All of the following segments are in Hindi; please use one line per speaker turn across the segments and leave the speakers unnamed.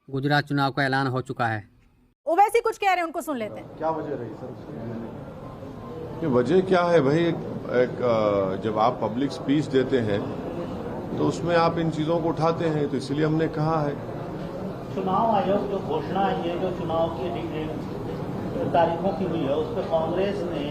गुजरात चुनाव का ऐलान हो चुका है।
ओवैसी कुछ कह रहे हैं, उनको सुन लेते हैं।
क्या वजह रही सर?
ये वजह क्या है भाई, जब आप पब्लिक स्पीच देते हैं तो उसमें आप इन चीजों को उठाते हैं, तो इसलिए हमने कहा है।
चुनाव आयोग जो घोषणा है, ये जो चुनाव की तारीखों की हुई है, उस पर कांग्रेस ने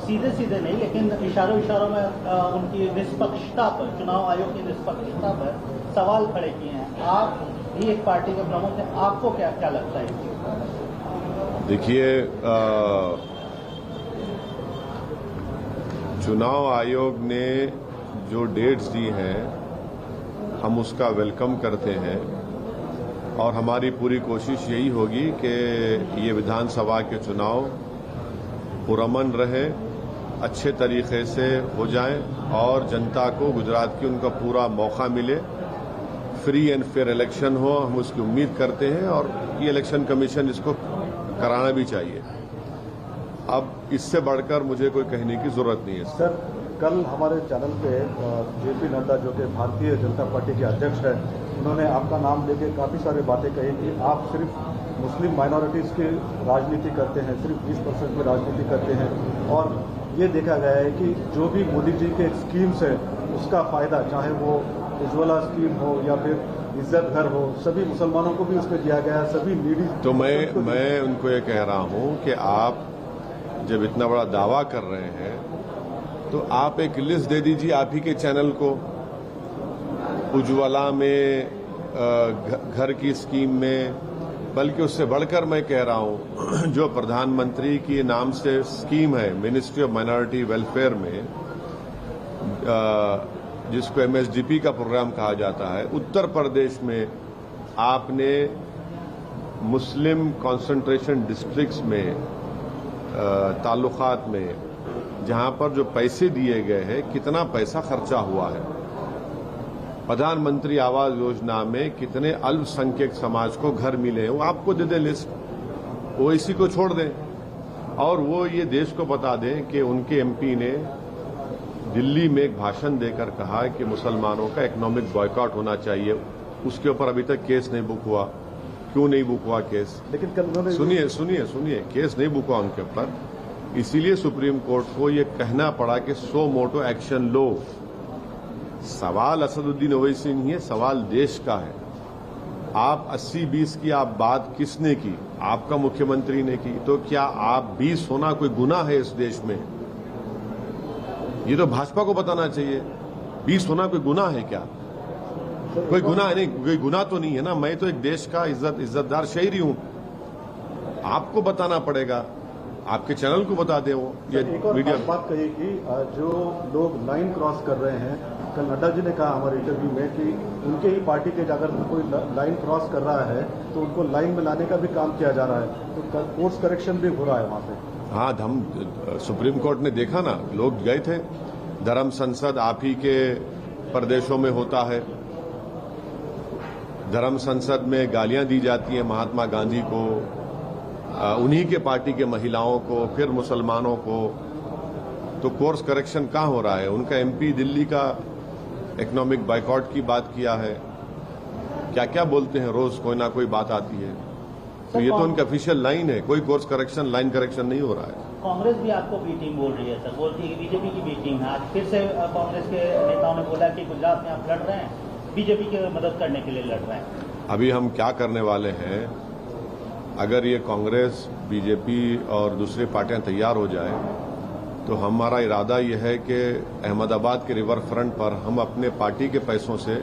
सीधे सीधे नहीं लेकिन इशारों में उनकी निष्पक्षता पर, चुनाव आयोग की निष्पक्षता पर सवाल खड़े किए हैं। आप भी एक पार्टी के प्रमुख हैं, आपको क्या क्या लगता है?
देखिए, चुनाव आयोग ने जो डेट्स दी हैं हम उसका वेलकम करते हैं और हमारी पूरी कोशिश यही होगी कि ये विधानसभा के चुनाव पुरअमन रहे, अच्छे तरीके से हो जाएं और जनता को गुजरात की उनका पूरा मौका मिले, फ्री एंड फेयर इलेक्शन हो, हम उसकी उम्मीद करते हैं और ये इलेक्शन कमीशन इसको कराना भी चाहिए। अब इससे बढ़कर मुझे कोई कहने की जरूरत नहीं है।
सर, कल हमारे चैनल पे जेपी नड्डा जो कि भारतीय जनता पार्टी के अध्यक्ष हैं, उन्होंने आपका नाम लेके काफ़ी सारी बातें कही कि आप सिर्फ मुस्लिम माइनॉरिटीज़ की राजनीति करते हैं, सिर्फ 20% की राजनीति करते हैं और ये देखा गया है कि जो भी मोदी जी के स्कीम्स है उसका फ़ायदा, चाहे वो उज्ज्वला स्कीम हो या फिर इज्जत घर हो, सभी मुसलमानों को भी उसमें दिया गया है, सभी नीडी।
तो मैं उनको ये कह रहा हूं कि आप जब इतना बड़ा दावा कर रहे हैं तो आप एक लिस्ट दे दीजिए आप ही के चैनल को, उज्ज्वला में, घर की स्कीम में, बल्कि उससे बढ़कर मैं कह रहा हूं जो प्रधानमंत्री के नाम से स्कीम है मिनिस्ट्री ऑफ माइनॉरिटी वेलफेयर में, जिसको MSDP का प्रोग्राम कहा जाता है, उत्तर प्रदेश में आपने मुस्लिम कॉन्सेंट्रेशन डिस्ट्रिक्ट्स में, ताल्लुकात में, जहां पर जो पैसे दिए गए हैं, कितना पैसा खर्चा हुआ है, प्रधानमंत्री आवास योजना में कितने अल्पसंख्यक समाज को घर मिले हैं, वो आपको दे दे लिस्ट, ओवैसी को छोड़ दें और वो ये देश को बता दें कि उनके MP ने दिल्ली में एक भाषण देकर कहा कि मुसलमानों का इकोनॉमिक बॉयकॉट होना चाहिए। उसके ऊपर अभी तक केस नहीं बुक हुआ। क्यों नहीं बुक हुआ केस?
लेकिन कल उन्होंने
सुनिए, केस नहीं बुक हुआ उनके ऊपर, इसीलिए सुप्रीम कोर्ट को ये कहना पड़ा कि सो मोटो एक्शन लो। सवाल असदुद्दीन ओवैसी नहीं है, सवाल देश का है। आप 80-20 की आप बात किसने की? आपका मुख्यमंत्री ने की। तो क्या आप 20 होना कोई गुनाह है इस देश में? ये तो भाजपा को बताना चाहिए। 20 होना कोई गुनाह है क्या? कोई गुनाह नहीं, कोई गुनाह तो नहीं है ना। मैं तो एक देश का इज्जतदार शहरी हूं। आपको बताना पड़ेगा, आपके चैनल को बता दे वो।
ये एक और बात कही कि जो लोग लाइन क्रॉस कर रहे हैं, कल नड्डा जी ने कहा हमारे इंटरव्यू में कि उनके ही पार्टी के अगर कोई लाइन क्रॉस कर रहा है तो उनको लाइन में लाने का भी काम किया जा रहा है, तो कोर्स करेक्शन भी हो रहा है वहां पे।
हाँ, हम सुप्रीम कोर्ट ने देखा ना, लोग गए थे। धर्म संसद आप ही के प्रदेशों में होता है। धर्म संसद में गालियां दी जाती हैं महात्मा गांधी को, उन्हीं के पार्टी के महिलाओं को, फिर मुसलमानों को। तो कोर्स करेक्शन कहाँ हो रहा है? उनका MP दिल्ली का इकोनॉमिक बाइकआउट की बात किया है। क्या क्या बोलते हैं, रोज कोई ना कोई बात आती है। तो ये तो उनकी ऑफिशियल लाइन है, कोई कोर्स करेक्शन, लाइन करेक्शन नहीं हो रहा है।
कांग्रेस भी आपको बी टीम बोल रही है सर, बोलती है कि बीजेपी की बी टीम है। आज फिर से कांग्रेस के नेताओं ने बोला कि गुजरात में आप लड़ रहे हैं, बीजेपी की मदद करने के लिए लड़ रहे हैं।
अभी हम क्या करने वाले हैं, अगर ये कांग्रेस, बीजेपी और दूसरी पार्टियां तैयार हो जाए तो हमारा इरादा यह है कि अहमदाबाद के रिवर फ्रंट पर हम अपने पार्टी के पैसों से